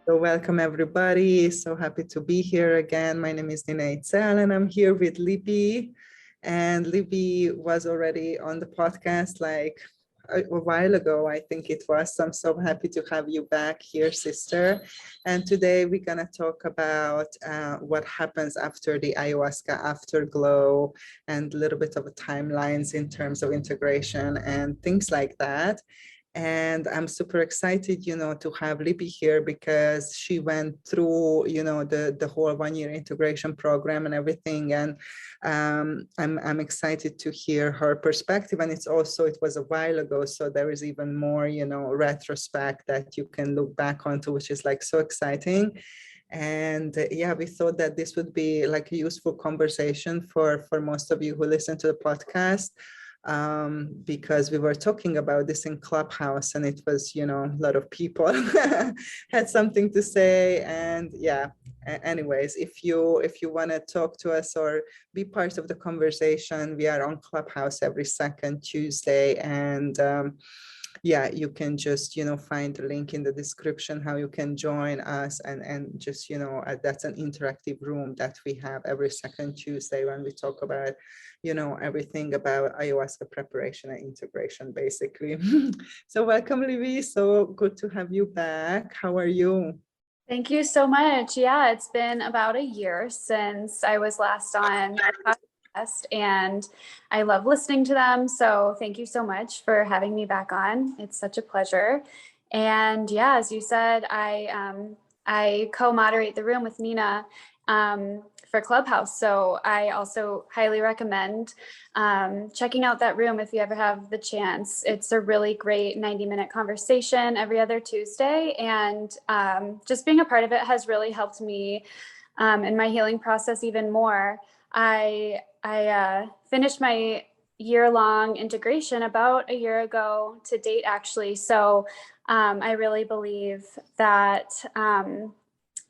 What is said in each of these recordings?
So welcome everybody. So happy to be here again. My name is innate and I'm here with Libby. And Libby was already on the podcast like a while ago, I think it was. So I'm so happy to have you back here, sister. And today we're gonna talk about what happens after the ayahuasca afterglow and a little bit of timelines in terms of integration and things like that. And I'm super excited, to have Libby here because she went through, the whole 1 year integration program and everything. And I'm excited to hear her perspective. And it was a while ago, so there is even more, retrospect that you can look back onto, which is like so exciting. And yeah, we thought that this would be like a useful conversation for most of you who listen to the podcast. Because we were talking about this in Clubhouse and it was, a lot of people had something to say. And yeah, anyways, if you want to talk to us or be part of the conversation, we are on Clubhouse every second Tuesday. And yeah, you can just, find the link in the description how you can join us and just, that's an interactive room that we have every second Tuesday when we talk about, everything about ayahuasca preparation and integration, basically. So welcome, Libby. So good to have you back. How are you? Thank you so much. Yeah, it's been about a year since I was last on the podcast, and I love listening to them. So thank you so much for having me back on. It's such a pleasure. And yeah, as you said, I co-moderate the room with Nina for Clubhouse. So I also highly recommend checking out that room if you ever have the chance. It's a really great 90-minute conversation every other Tuesday. And just being a part of it has really helped me in my healing process even more. I finished my year-long integration about a year ago to date, actually. So I really believe that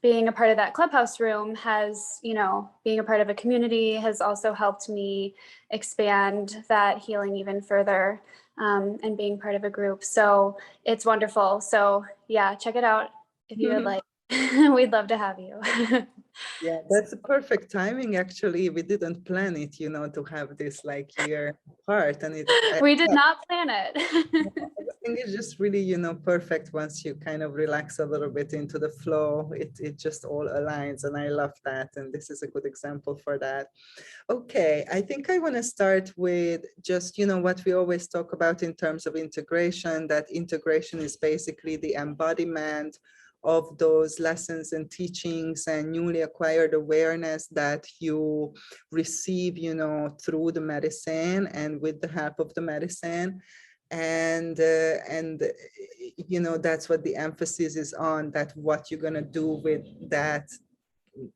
being a part of that Clubhouse room has, being a part of a community has also helped me expand that healing even further, and being part of a group. So it's wonderful. So yeah, check it out if you would like. We'd love to have you. Yeah, that's perfect timing. Actually, we didn't plan it, to have this like year apart, and we did not plan it. I think it's just really, perfect once you kind of relax a little bit into the flow. It just all aligns, and I love that. And this is a good example for that. Okay, I think I want to start with just, what we always talk about in terms of integration. That integration is basically the embodiment of those lessons and teachings and newly acquired awareness that you receive, through the medicine and with the help of the medicine. And that's what the emphasis is on, that what you're going to do with that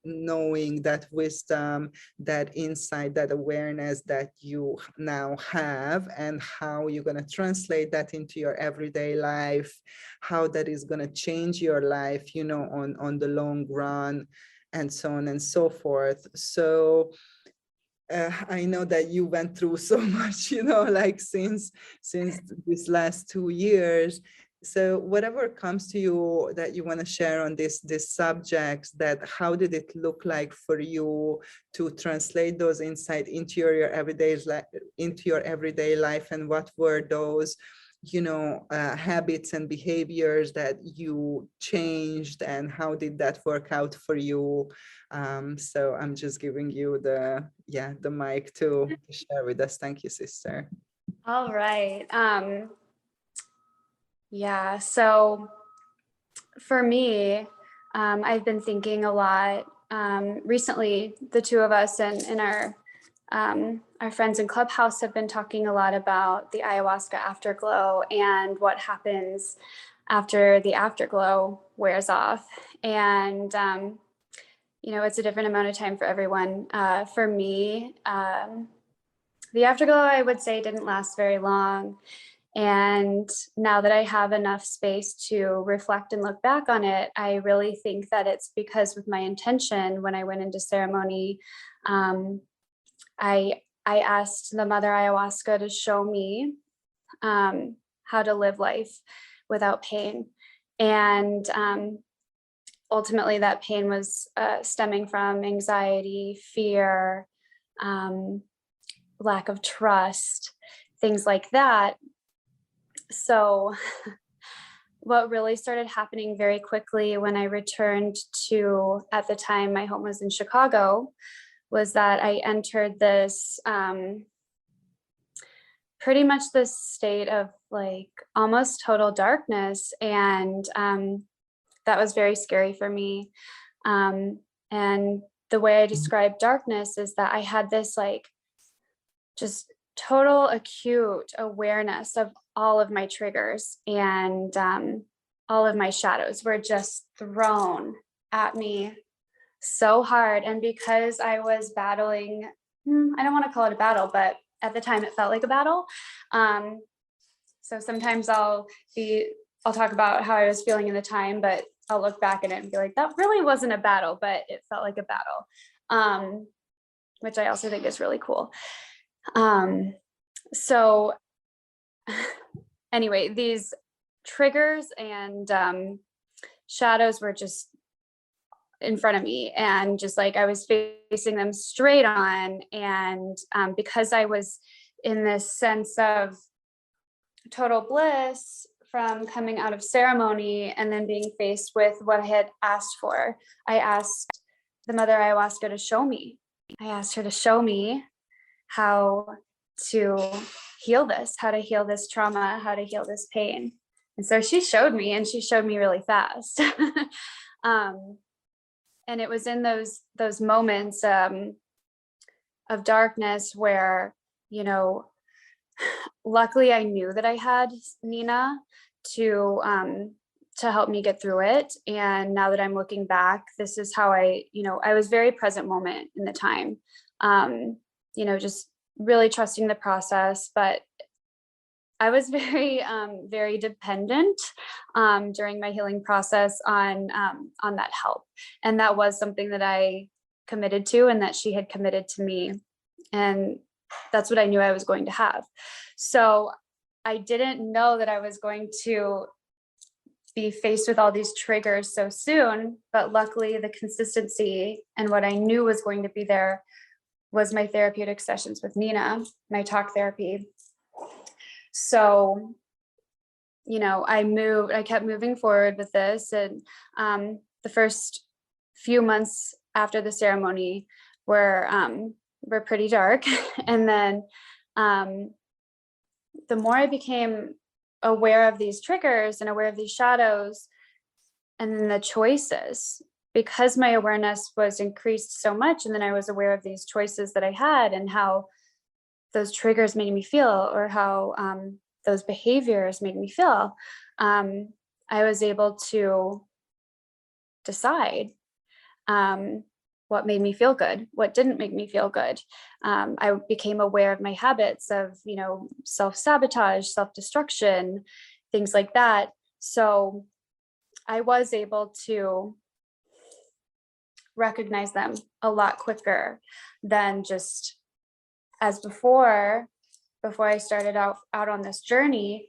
knowing, that wisdom, that insight, that awareness that you now have, and how you're going to translate that into your everyday life, how that is going to change your life, on the long run, and so on and so forth. So I know that you went through so much, like since these last 2 years. So whatever comes to you that you want to share on this subjects, that how did it look like for you to translate those insights into your everyday life, and what were those habits and behaviors that you changed, and how did that work out for you? So I'm just giving you the mic to share with us. Thank you, sister. All right. Yeah, so for me, I've been thinking a lot recently. The two of us and our friends in Clubhouse have been talking a lot about the ayahuasca afterglow and what happens after the afterglow wears off. And it's a different amount of time for everyone. For me, the afterglow, I would say, didn't last very long. And now that I have enough space to reflect and look back on it, I really think that it's because with my intention when I went into ceremony, I asked the mother ayahuasca to show me how to live life without pain. And ultimately that pain was stemming from anxiety, fear, lack of trust, things like that. So what really started happening very quickly when I returned to, at the time, my home was in Chicago, was that I entered this pretty much this state of like almost total darkness. And that was very scary for me. And the way I describe darkness is that I had this like just total acute awareness of all of my triggers, and all of my shadows were just thrown at me so hard. And because I was battling, I don't want to call it a battle, but at the time it felt like a battle. So sometimes I'll talk about how I was feeling in the time, but I'll look back at it and be like, that really wasn't a battle, but it felt like a battle, which I also think is really cool. So anyway, these triggers and shadows were just in front of me, and just like I was facing them straight on. And because I was in this sense of total bliss from coming out of ceremony and then being faced with what I had asked for, I asked the Mother Ayahuasca to show me. I asked her to show me how to heal this, how to heal this trauma, how to heal this pain. And so she showed me, and she showed me really fast. And it was in those moments of darkness where, you know, luckily I knew that I had Nina to help me get through it. And now that I'm looking back, this is how I was very present moment in the time, just really trusting the process. But I was very, very dependent during my healing process on that help. And that was something that I committed to, and that she had committed to me. And that's what I knew I was going to have. So I didn't know that I was going to be faced with all these triggers so soon, but luckily the consistency and what I knew was going to be there was my therapeutic sessions with Nina, my talk therapy. So, I kept moving forward with this. And the first few months after the ceremony were pretty dark. And then the more I became aware of these triggers and aware of these shadows, and then the choices, because my awareness was increased so much, and then I was aware of these choices that I had and how those triggers made me feel, or how those behaviors made me feel, I was able to decide what made me feel good, what didn't make me feel good. I became aware of my habits of, self-sabotage, self-destruction, things like that. So I was able to recognize them a lot quicker than just as before I started out on this journey,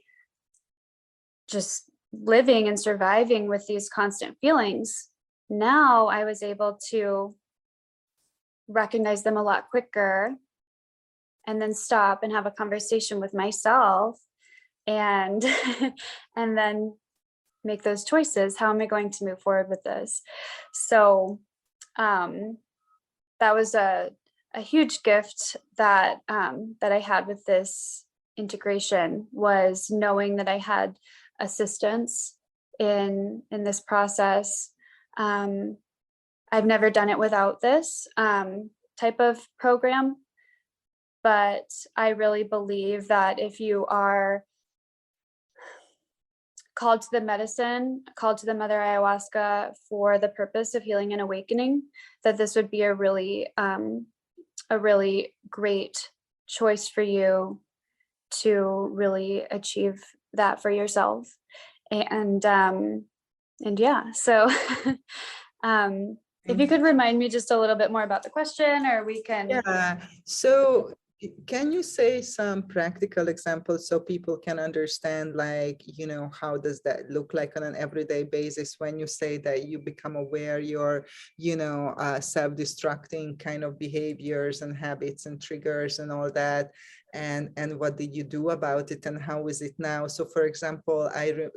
just living and surviving with these constant feelings. Now I was able to recognize them a lot quicker, and then stop and have a conversation with myself, and and then make those choices. How am I going to move forward with this? So that was a huge gift that I had with this integration, was knowing that I had assistance in this process. I've never done it without this type of program, but I really believe that if you are called to the medicine, called to the Mother Ayahuasca for the purpose of healing and awakening, that this would be a really great choice for you to really achieve that for yourself. And yeah, so if you could remind me just a little bit more about the question, or we can. Yeah. So Can you say some practical examples so people can understand, like, how does that look like on an everyday basis when you say that you become aware you're, self-destructing kind of behaviors and habits and triggers and all that? And what did you do about it and how is it now? So for example, I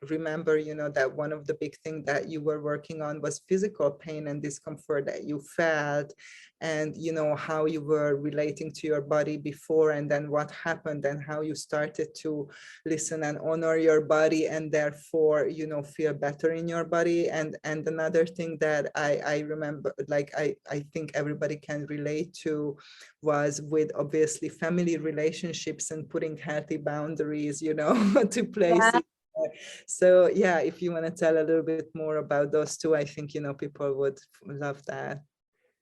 remember, that one of the big things that you were working on was physical pain and discomfort that you felt, and how you were relating to your body before, and then what happened, and how you started to listen and honor your body, and therefore feel better in your body. And another thing that I remember, like I think everybody can relate to, was with obviously family relationships and putting healthy boundaries to place. Yeah. So yeah, if you want to tell a little bit more about those two, I think people would love that.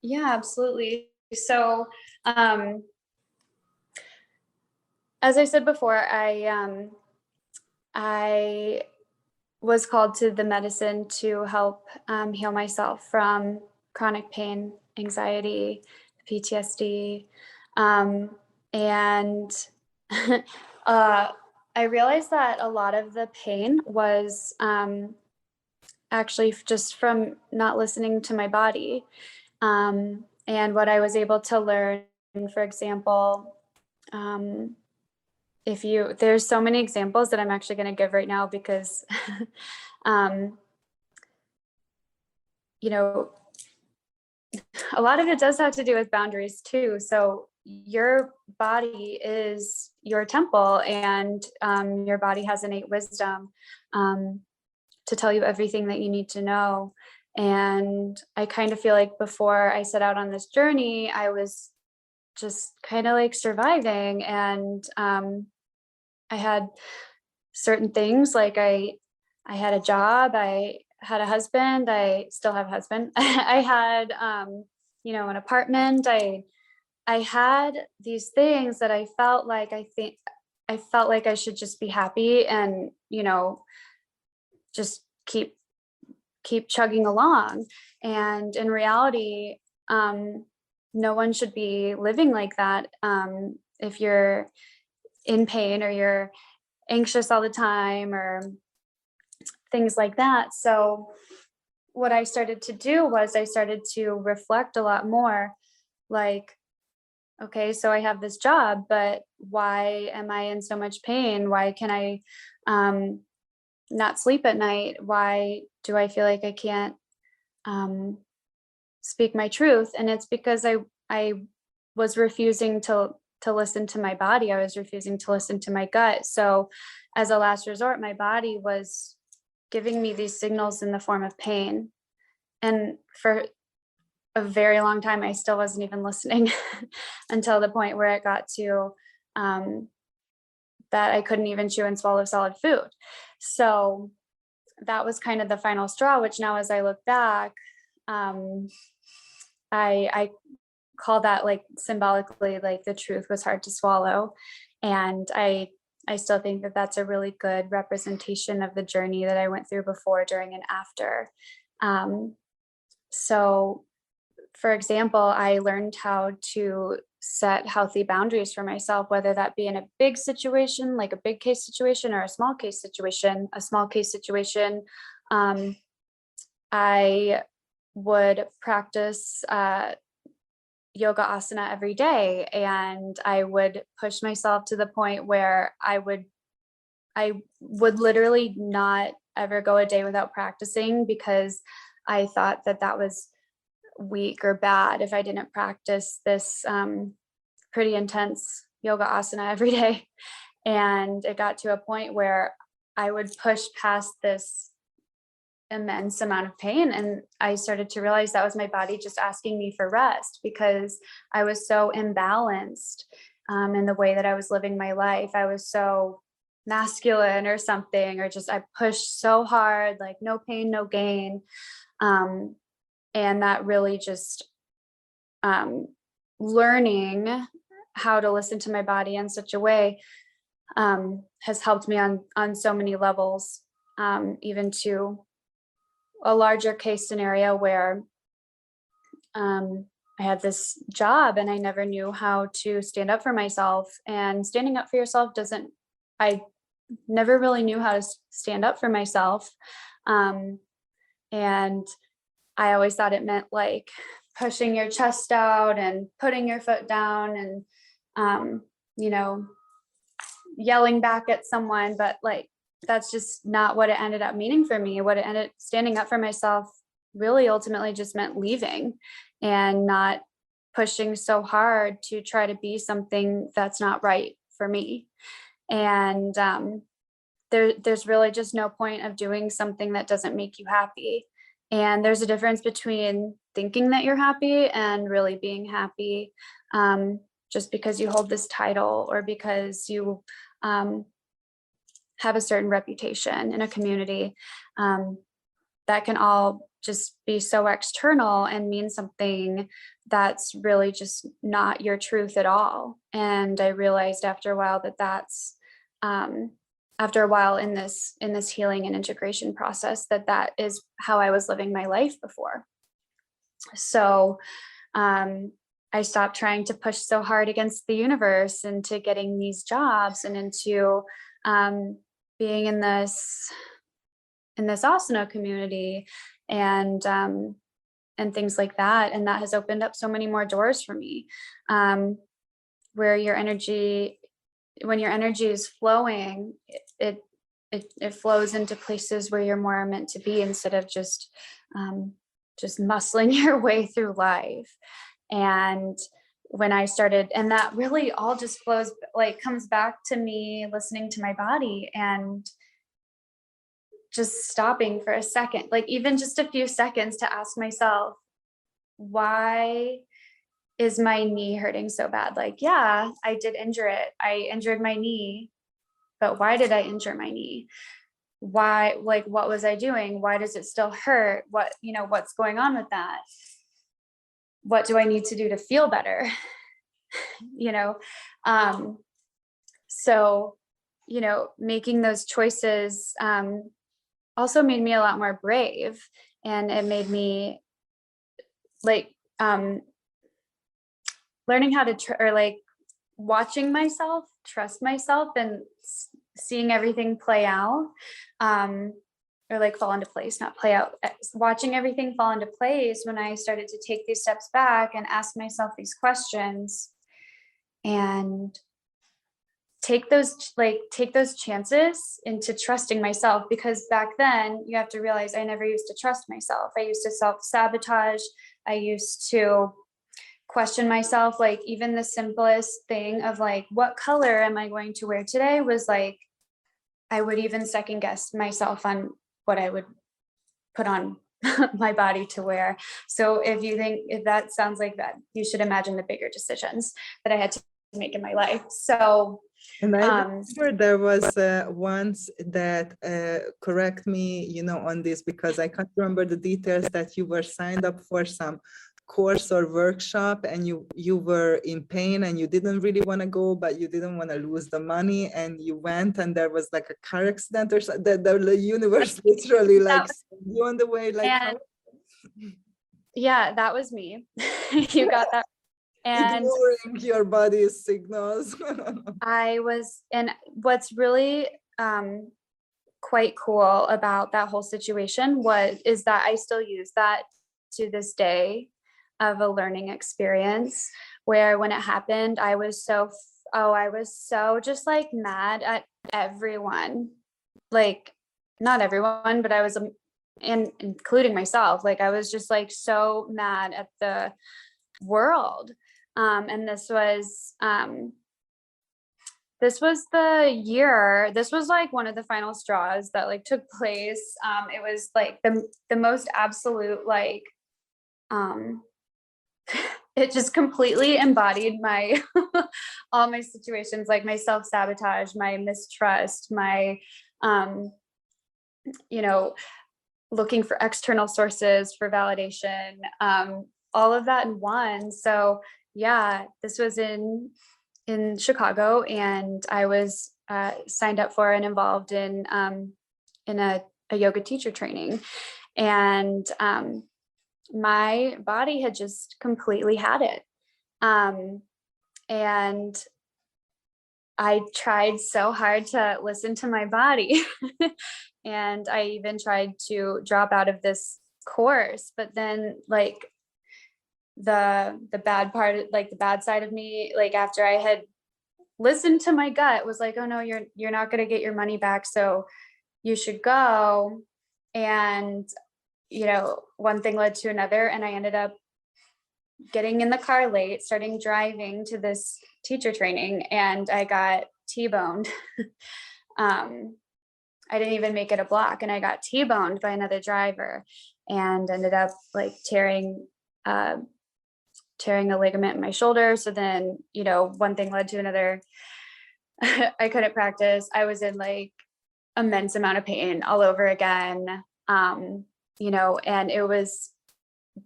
Yeah, absolutely. So, as I said before, I was called to the medicine to help heal myself from chronic pain, anxiety, PTSD, and I realized that a lot of the pain was actually just from not listening to my body. And what I was able to learn, for example, there's so many examples that I'm actually going to give right now because, um, a lot of it does have to do with boundaries too. So your body is your temple, and your body has innate wisdom to tell you everything that you need to know. And I kind of feel like before I set out on this journey, I was just kind of like surviving. And I had certain things, like I had a job, I had a husband, I still have a husband. I had, an apartment. I had these things that I felt like I should just be happy and, just keep chugging along. And in reality, no one should be living like that. If you're in pain or you're anxious all the time or things like that. So what I started to do was I started to reflect a lot more, like, okay, so I have this job, but why am I in so much pain? Why can I not sleep at night? Why do I feel like I can't speak my truth? And it's because I was refusing to listen to my body. I was refusing to listen to my gut. So as a last resort, my body was giving me these signals in the form of pain. And for a very long time, I still wasn't even listening until the point where it got to that I couldn't even chew and swallow solid food. So that was kind of the final straw, which now as I look back, I call that, like, symbolically, like, the truth was hard to swallow. And I still think that that's a really good representation of the journey that I went through before, during, and after. So for example, I learned how to set healthy boundaries for myself, whether that be in a big situation, like a big case situation, or a small case situation. A small case situation, I would practice yoga asana every day, and I would push myself to the point where I would literally not ever go a day without practicing, because I thought that that was weak or bad if I didn't practice this pretty intense yoga asana every day. And it got to a point where I would push past this immense amount of pain, and I started to realize that was my body just asking me for rest, because I was so imbalanced in the way that I was living my life. I was so masculine or something, or just I pushed so hard, like no pain, no gain. And that really just learning how to listen to my body in such a way has helped me on so many levels, even to a larger case scenario where had this job and I never knew how to stand up for myself. And standing up for yourself I never really knew how to stand up for myself. And I always thought it meant like pushing your chest out and putting your foot down and, yelling back at someone, but like, that's just not what it ended up meaning for me. What it ended standing up for myself really ultimately just meant leaving and not pushing so hard to try to be something that's not right for me. And there's really just no point of doing something that doesn't make you happy. And there's a difference between thinking that you're happy and really being happy. Just because you hold this title or because you have a certain reputation in a community, that can all just be so external and mean something that's really just not your truth at all. And I realized after a while that's after a while in this healing and integration process, that is how I was living my life before. So I stopped trying to push so hard against the universe into getting these jobs and into being in this asana community and things like that. And that has opened up so many more doors for me, where when your energy is flowing, it flows into places where you're more meant to be instead of just muscling your way through life. And when I started, and that really all just flows, like comes back to me listening to my body and just stopping for a second, like even just a few seconds to ask myself, why is my knee hurting so bad? Like, yeah, I did injure it. I injured my knee, but why did I injure my knee? Why, like, what was I doing? Why does it still hurt? What's going on with that? What do I need to do to feel better? So, making those choices also made me a lot more brave, and it made me like learning how to watching myself, trust myself, and seeing everything play out, or like fall into place, not play out, watching everything fall into place when I started to take these steps back and ask myself these questions and take those chances into trusting myself. Because back then you have to realize I never used to trust myself. I used to self-sabotage. I used to question myself. Like even the simplest thing of like, what color am I going to wear today was like, I would even second guess myself on what I would put on my body to wear. So if that sounds like that, you should imagine the bigger decisions that I had to make in my life. So, and I remember there was once that, correct me, on this, because I can't remember the details, that you were signed up for some course or workshop and you were in pain and you didn't really want to go, but you didn't want to lose the money, and you went, and there was like a car accident or something. The universe literally like you on the way, like yeah, that was me. You got that. And ignoring your body's signals. and what's really quite cool about that whole situation is that I still use that to this day of a learning experience, where when it happened, I was so just like mad at everyone, like not everyone, but I was including myself. Like I was just like so mad at the world. And this was like one of the final straws that like took place. It was like the most absolute, like, it just completely embodied my all my situations, like my self-sabotage, my mistrust, my looking for external sources for validation, all of that in one. So yeah, this was in Chicago, and I was signed up for and involved in a yoga teacher training. And my body had just completely had it. And I tried so hard to listen to my body. And I even tried to drop out of this course, but then like the bad part, like the bad side of me, like after I had listened to my gut, was like, oh no, you're not going to get your money back, so you should go. And one thing led to another, and I ended up getting in the car late, starting driving to this teacher training, and I got T-boned. I didn't even make it a block, and I got T-boned by another driver and ended up like tearing a ligament in my shoulder. So then, one thing led to another. I couldn't practice. I was in like immense amount of pain all over again. And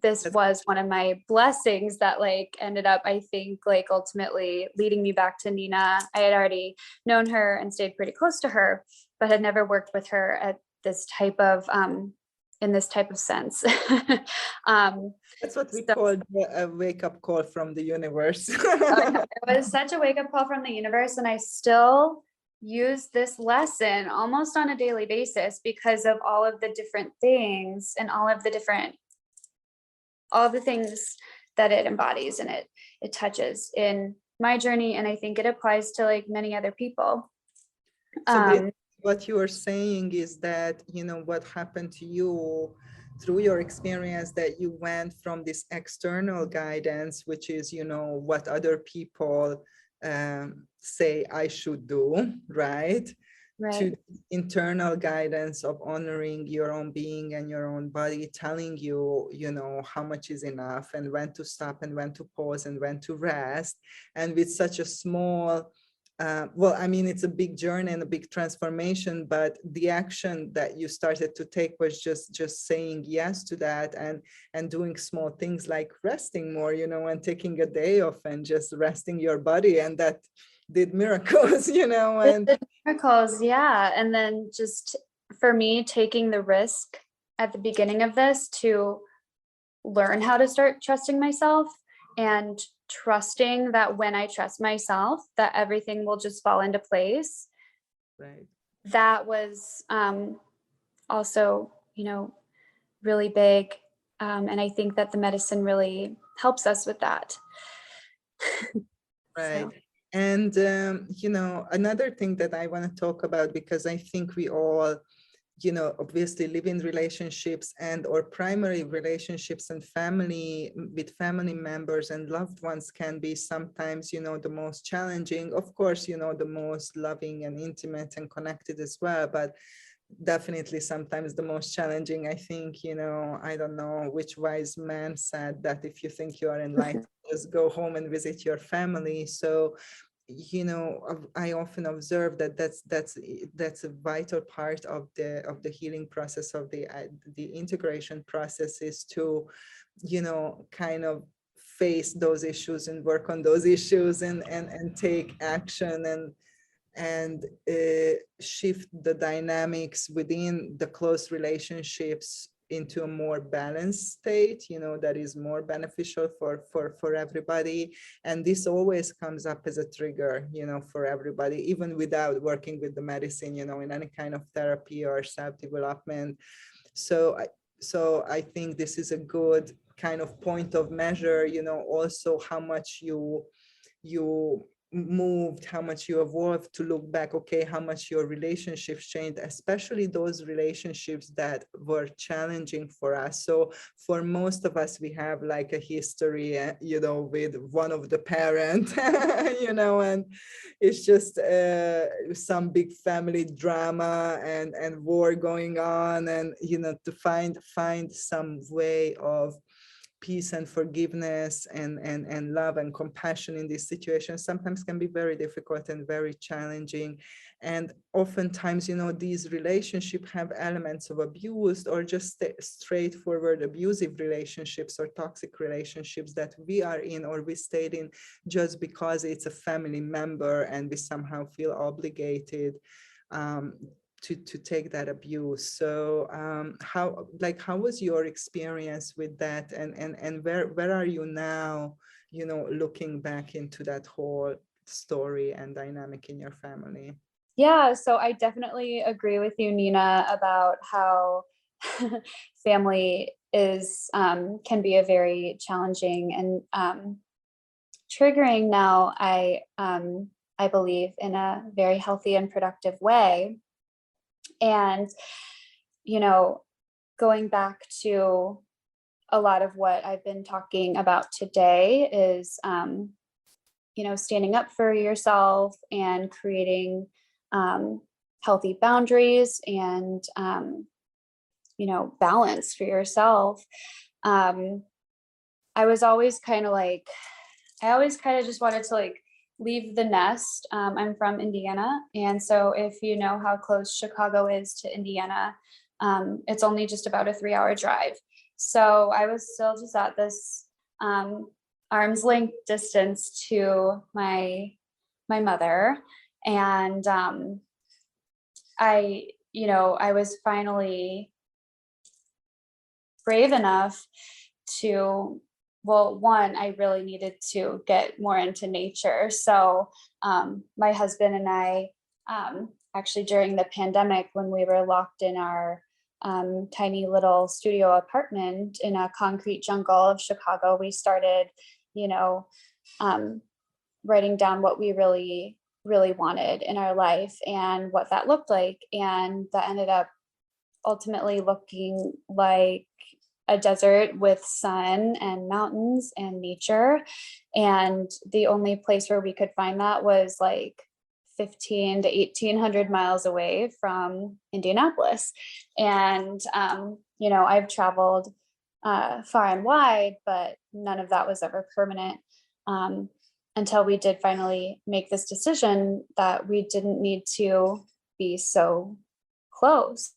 this was one of my blessings that like ended up, I think, like ultimately leading me back to Nina. I had already known her and stayed pretty close to her, but had never worked with her at this type of in this type of sense. That's what we call a wake-up call from the universe. It was such a wake-up call from the universe, and I still use this lesson almost on a daily basis because of all of the different things and all of the things that it embodies and it touches in my journey. And I think it applies to like many other people. So what you are saying is that, what happened to you through your experience, that you went from this external guidance, which is, what other people say I should do, right? To internal guidance of honoring your own being and your own body, telling you, how much is enough and when to stop and when to pause and when to rest. And with such a small, it's a big journey and a big transformation, but the action that you started to take was just saying yes to that and doing small things like resting more, and taking a day off and just resting your body. And that did miracles, and miracles. Yeah. And then just for me, taking the risk at the beginning of this to learn how to start trusting myself and trusting that when I trust myself, that everything will just fall into place. Right. That was also, really big. And I think that the medicine really helps us with that. Right. So. And, another thing that I want to talk about, because I think we all, obviously live in relationships, and or primary relationships and with family members and loved ones can be sometimes, the most challenging, of course, the most loving and intimate and connected as well, but definitely sometimes the most challenging. I think, I don't know which wise man said that if you think you are enlightened, just go home and visit your family. So I often observe that that's a vital part of the healing process, of the integration process, is to kind of face those issues and work on those issues and take action and shift the dynamics within the close relationships into a more balanced state, that is more beneficial for everybody. And this always comes up as a trigger, for everybody, even without working with the medicine, in any kind of therapy or self-development. So I think this is a good kind of point of measure, also how much you moved, how much you evolved, to look back, okay, how much your relationships changed, especially those relationships that were challenging for us. So for most of us, we have like a history, with one of the parents, and it's just some big family drama and war going on, and to find some way of peace and forgiveness and love and compassion in these situations sometimes can be very difficult and very challenging. And oftentimes, these relationships have elements of abuse or just straightforward abusive relationships or toxic relationships that we are in or we stayed in just because it's a family member and we somehow feel obligated to take that abuse. So how was your experience with that, and where are you now, looking back into that whole story and dynamic in your family? Yeah, so I definitely agree with you, Nina, about how family is can be a very challenging and triggering. Now, I believe in a very healthy and productive way. And, going back to a lot of what I've been talking about today is, standing up for yourself and creating healthy boundaries and, balance for yourself. I was always kind of like, I always kind of just wanted to like leave the nest. I'm from Indiana. And so if you know how close Chicago is to Indiana, it's only just about a 3-hour drive. So I was still just at this arm's length distance to my mother. And I was finally brave enough to, well, one, I really needed to get more into nature. So my husband and I, actually during the pandemic, when we were locked in our tiny little studio apartment in a concrete jungle of Chicago, we started, writing down what we really, really wanted in our life and what that looked like. And that ended up ultimately looking like a desert with sun and mountains and nature. And the only place where we could find that was like 15 to 1800 miles away from Indianapolis. And, I've traveled far and wide, but none of that was ever permanent until we did finally make this decision that we didn't need to be so close.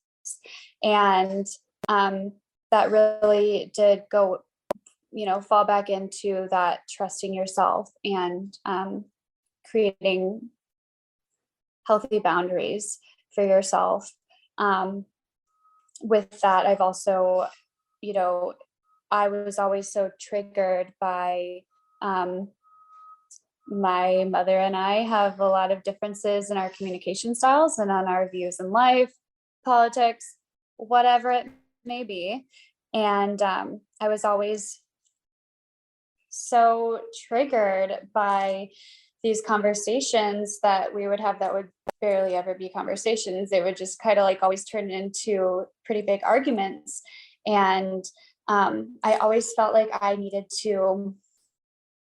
And that really did go, fall back into that trusting yourself and creating healthy boundaries for yourself. With that, I've also, I was always so triggered by my mother and I have a lot of differences in our communication styles and on our views in life, politics, whatever it may be. And I was always so triggered by these conversations that we would have that would barely ever be conversations. They would just kind of like always turn into pretty big arguments. And I always felt like I needed to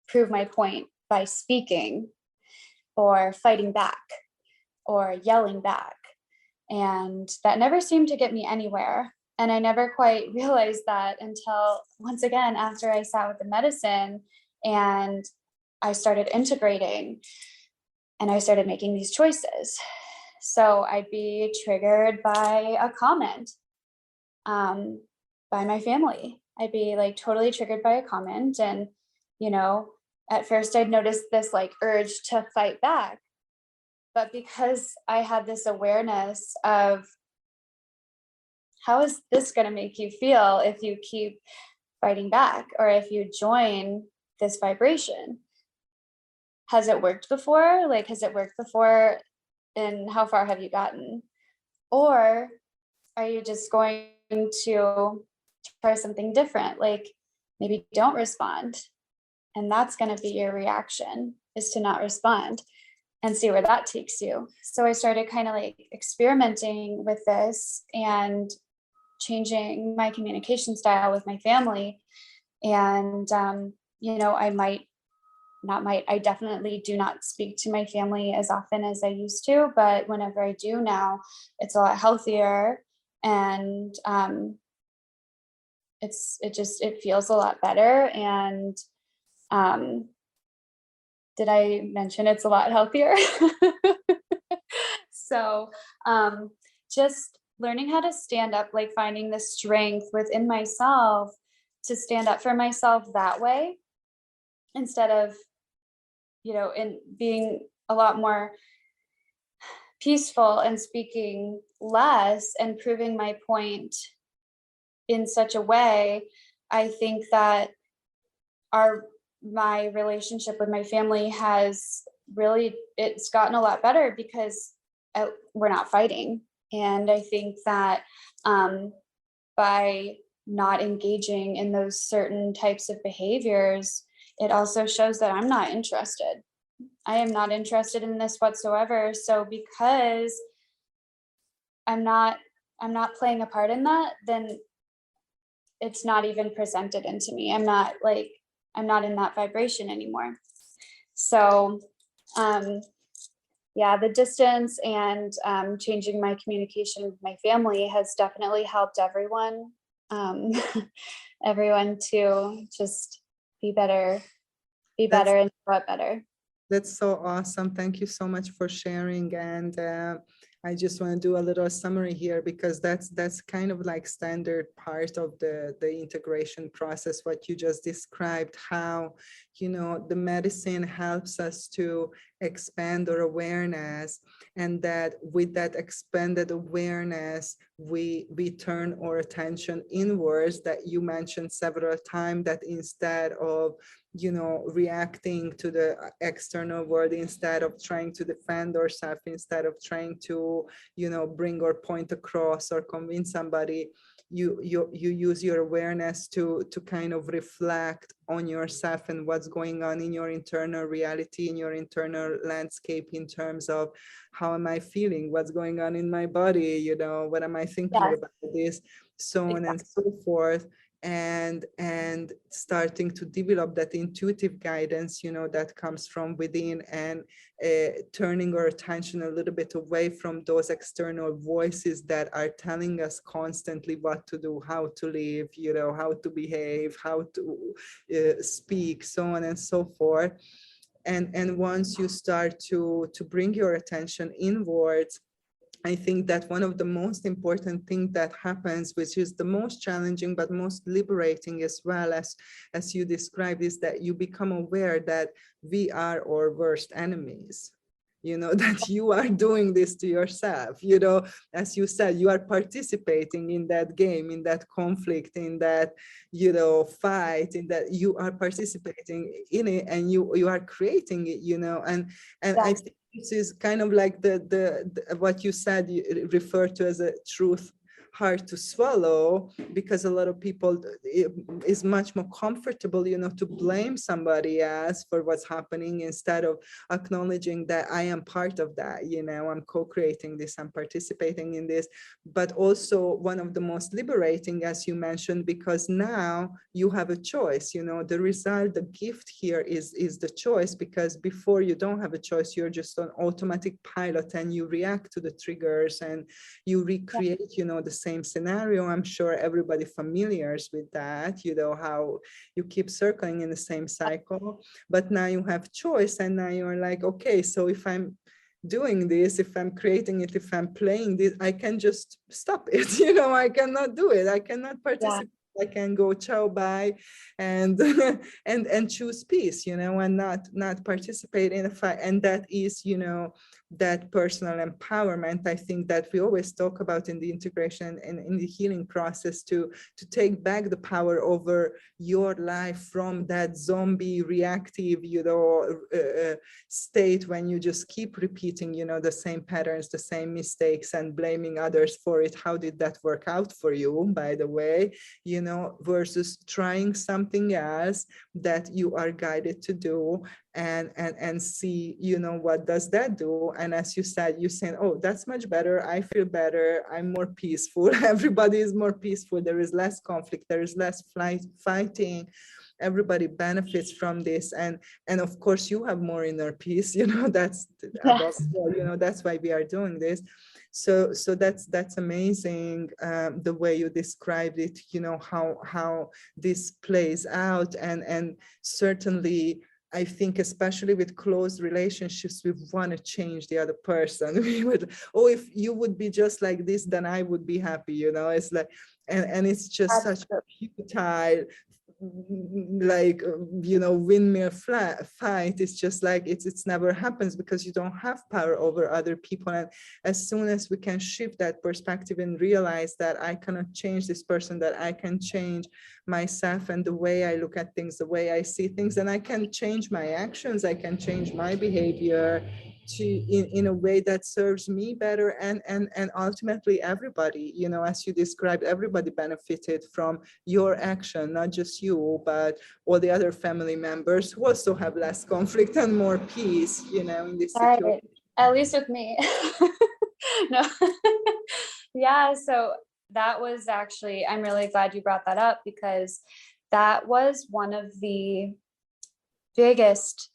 prove my point by speaking or fighting back or yelling back. And that never seemed to get me anywhere. And I never quite realized that until, once again, after I sat with the medicine and I started integrating and I started making these choices. So I'd be triggered by a comment by my family. I'd be like totally triggered by a comment. And, at first I'd notice this like urge to fight back. But because I had this awareness of how is this going to make you feel if you keep fighting back or if you join this vibration? Has it worked before? Like, has it worked before? And how far have you gotten? Or are you just going to try something different? Like maybe don't respond. And that's going to be your reaction, is to not respond and see where that takes you. So I started kind of like experimenting with this and changing my communication style with my family. And, I definitely do not speak to my family as often as I used to, but whenever I do now, it's a lot healthier. And it feels a lot better. And did I mention it's a lot healthier? So just learning how to stand up, like finding the strength within myself to stand up for myself that way, instead of, in being a lot more peaceful and speaking less and proving my point in such a way, I think that my relationship with my family has really, it's gotten a lot better because we're not fighting. And I think that by not engaging in those certain types of behaviors, it also shows that I'm not interested. I am not interested in this whatsoever. So because I'm not playing a part in that, then it's not even presented into me. I'm not in that vibration anymore. So yeah, the distance and changing my communication with my family has definitely helped everyone. Everyone to just be better and show up better. That's so awesome. Thank you so much for sharing. And I just want to do a little summary here, because that's kind of like standard part of the integration process, what you just described, how, the medicine helps us to expand our awareness, and that with that expanded awareness, we turn our attention inwards, that you mentioned several times, that instead of reacting to the external world, instead of trying to defend ourselves, instead of trying to, bring our point across or convince somebody, you use your awareness to kind of reflect on yourself and what's going on in your internal reality, in your internal landscape, in terms of how am I feeling, what's going on in my body, what am I thinking about this, so on and so forth. And starting to develop that intuitive guidance, that comes from within, and turning our attention a little bit away from those external voices that are telling us constantly what to do, how to live, how to behave, how to speak, so on and so forth. And once you start to bring your attention inwards, I think that one of the most important things that happens, which is the most challenging but most liberating as well, as you described, is that you become aware that we are our worst enemies. That you are doing this to yourself. As you said, you are participating in that game, in that conflict, in that fight, in that you are participating in it, and you are creating it. And I think this is kind of like the what you said, you refer to as a truth hard to swallow, because a lot of people is much more comfortable, to blame somebody else for what's happening, instead of acknowledging that I am part of that, I'm co-creating this, I'm participating in this. But also one of the most liberating, as you mentioned, because now you have a choice, the result, the gift here is the choice, because before you don't have a choice, you're just on automatic pilot, and you react to the triggers, and you recreate, the same scenario. I'm sure everybody familiar with that, how you keep circling in the same cycle. But now you have choice, and now you're like, okay, so if I'm doing this, if I'm creating it, if I'm playing this, I can just stop it. I cannot do it. I cannot participate. I can go ciao, bye, and and choose peace, and not participate in a fight. And that is, that personal empowerment, I think, that we always talk about in the integration and in the healing process, to take back the power over your life from that zombie reactive, state, when you just keep repeating, the same patterns, the same mistakes, and blaming others for it. How did that work out for you, by the way, versus trying something else that you are guided to do, and see, what does that do? And as you said, you saying, oh, that's much better, I feel better, I'm more peaceful, everybody is more peaceful, there is less conflict, there is less fighting, everybody benefits from this, and of course you have more inner peace, that's above all, that's why we are doing this. So that's amazing, the way you described it, how this plays out, and certainly I think, especially with close relationships, we want to change the other person. We would, oh, if you would be just like this, then I would be happy, it's like, and it's just such a futile like windmill fight. It's just like it's never happens, because you don't have power over other people. And as soon as we can shift that perspective and realize that I cannot change this person, that I can change myself and the way I look at things, the way I see things, and I can change my actions, I can change my behavior to in a way that serves me better, and ultimately everybody, as you described, everybody benefited from your action, not just you, but all the other family members who also have less conflict and more peace, in this situation. Right. At least with me. No. Yeah, so that was actually, I'm really glad you brought that up, because that was one of the biggest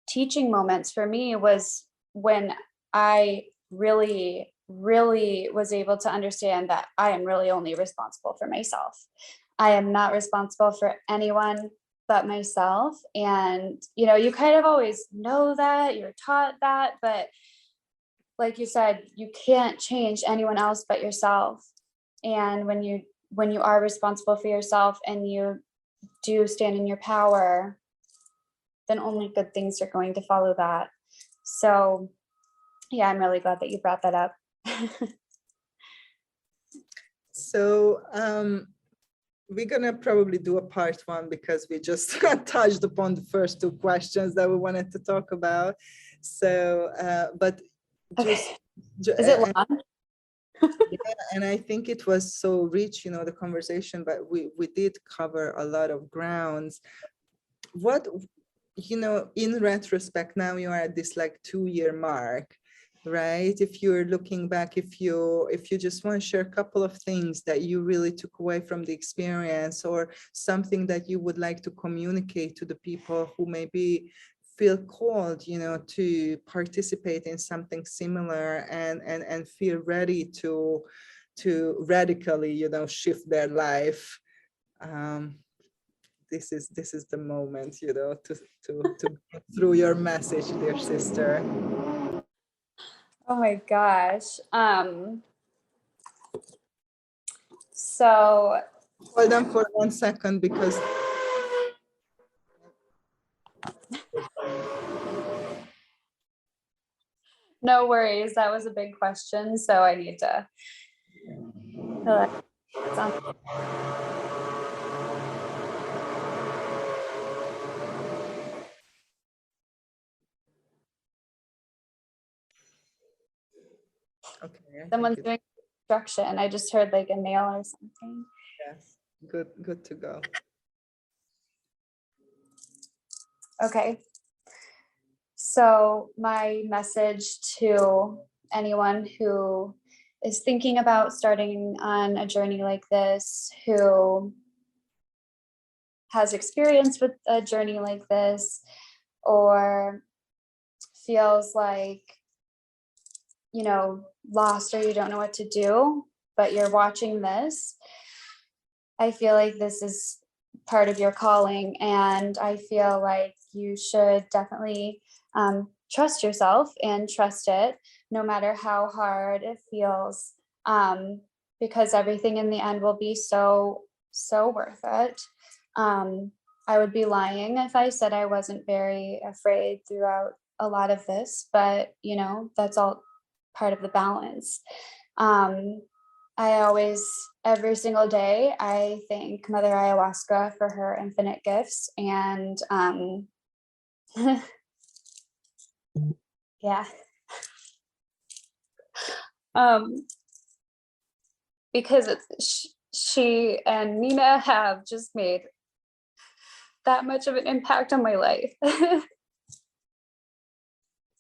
teaching moments for me, was when I really was able to understand that I am really only responsible for myself. I am not responsible for anyone but myself. And, you kind of always know that, you're taught that, but like you said, you can't change anyone else but yourself. And when you are responsible for yourself and you do stand in your power, then only good things are going to follow that. So yeah, I'm really glad that you brought that up. So we're gonna probably do a part one, because we just touched upon the first two questions that we wanted to talk about. So, but just, is it long? yeah, and I think it was so rich, the conversation, but we did cover a lot of grounds. What, in retrospect, now you are at this like 2-year mark, right? If you're looking back, if you just want to share a couple of things that you really took away from the experience, or something that you would like to communicate to the people who maybe feel called, to participate in something similar, and feel ready to radically, shift their life. This is the moment, to go through your message, dear sister. Oh my gosh. So Hold on for 1 second, because no worries. That was a big question. So I need to okay, someone's doing construction. I just heard like a nail or something. yes, good to go. Okay. So my message to anyone who is thinking about starting on a journey like this, who has experience with a journey like this, or feels like, lost, or you don't know what to do, but you're watching this, I feel like this is part of your calling. And I feel like you should definitely trust yourself and trust it, no matter how hard it feels, because everything in the end will be so worth it. I would be lying if I said I wasn't very afraid throughout a lot of this, but that's all part of the balance. I always, every single day, I thank Mother Ayahuasca for her infinite gifts. And yeah, because she and Nina have just made that much of an impact on my life.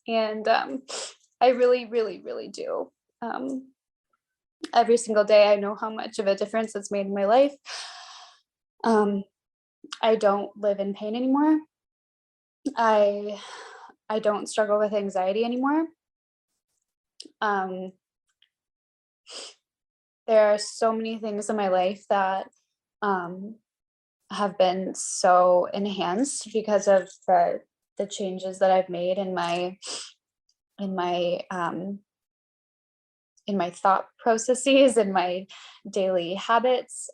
And I really do. Every single day, I know how much of a difference it's made in my life. I don't live in pain anymore. I don't struggle with anxiety anymore. There are so many things in my life that have been so enhanced because of the changes that I've made in my thought processes, in my daily habits.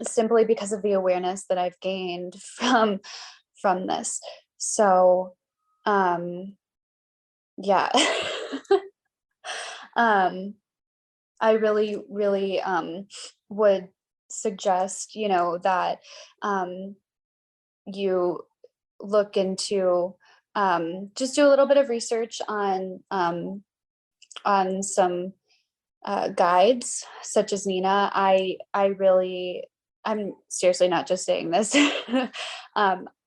simply because of the awareness that I've gained from this. So yeah. I really, really would suggest, that you look into, just do a little bit of research on some guides such as Nina. I'm seriously not just saying this.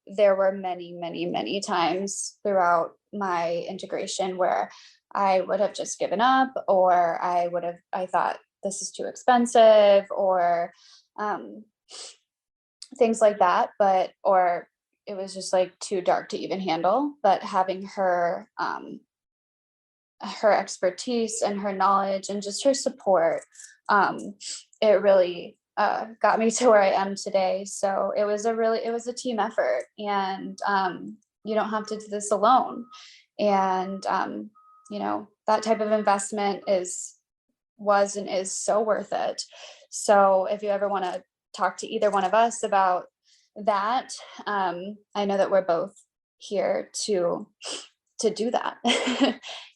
There were many, many, many times throughout my integration where I would have just given up, or I thought this is too expensive, or things like that, or it was just like too dark to even handle. But having her expertise and her knowledge and just her support, it really got me to where I am today. So it was a team effort, and you don't have to do this alone. And that type of investment was and is so worth it. So if you ever want to talk to either one of us about that, I know that we're both here to do that.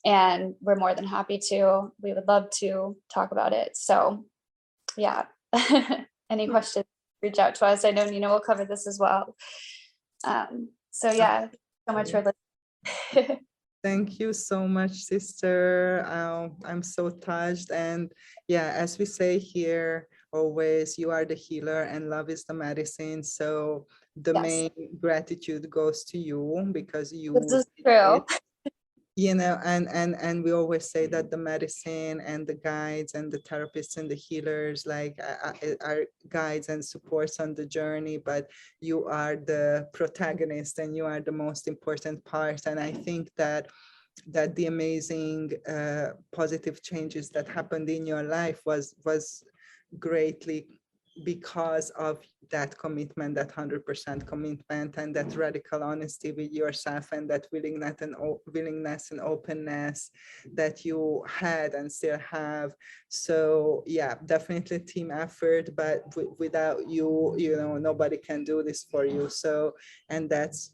And we're more than happy to. We would love to talk about it. So yeah. Any questions, reach out to us. I know Nina will cover this as well. So yeah, so much for listening. Thank you so much, sister. I'm so touched. And yeah, as we say here, always, you are the healer and love is the medicine. So the Yes. main gratitude goes to you, because you This is true. and we always say that the medicine and the guides and the therapists and the healers are guides and supports on the journey, but you are the protagonist and you are the most important part. And I think that the amazing positive changes that happened in your life was greatly because of that commitment, that 100% commitment, and that radical honesty with yourself, and that willingness and openness that you had and still have. So yeah, definitely team effort, but without you, nobody can do this for you. So, and that's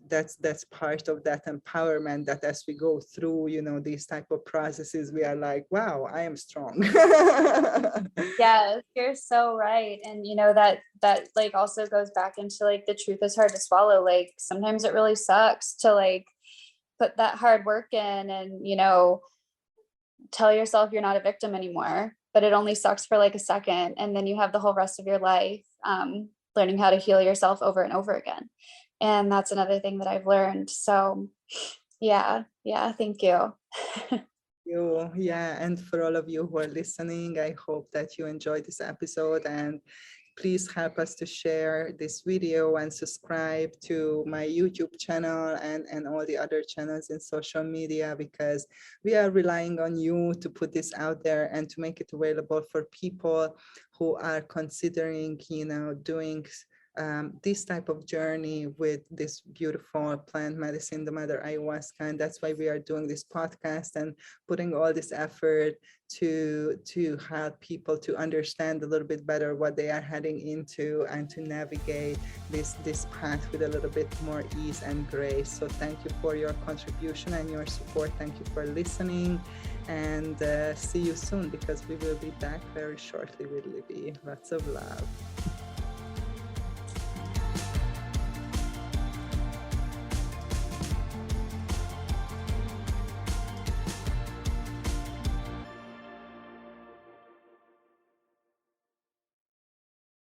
part of that empowerment, that as we go through, these type of processes, we are like, wow, I am strong. Yeah, you're so right. And that like also goes back into like the truth is hard to swallow. Like sometimes it really sucks to like put that hard work in and tell yourself you're not a victim anymore, but it only sucks for like a second, and then you have the whole rest of your life learning how to heal yourself over and over again. And that's another thing that I've learned. So yeah, thank you. Yeah, and for all of you who are listening, I hope that you enjoyed this episode, and please help us to share this video and subscribe to my YouTube channel and all the other channels in social media, because we are relying on you to put this out there and to make it available for people who are considering, doing this type of journey with this beautiful plant medicine, the mother ayahuasca. And that's why we are doing this podcast and putting all this effort to help people to understand a little bit better what they are heading into and to navigate this path with a little bit more ease and grace. So thank you for your contribution and your support. Thank you for listening, and see you soon, because we will be back very shortly with Libby. Lots of love.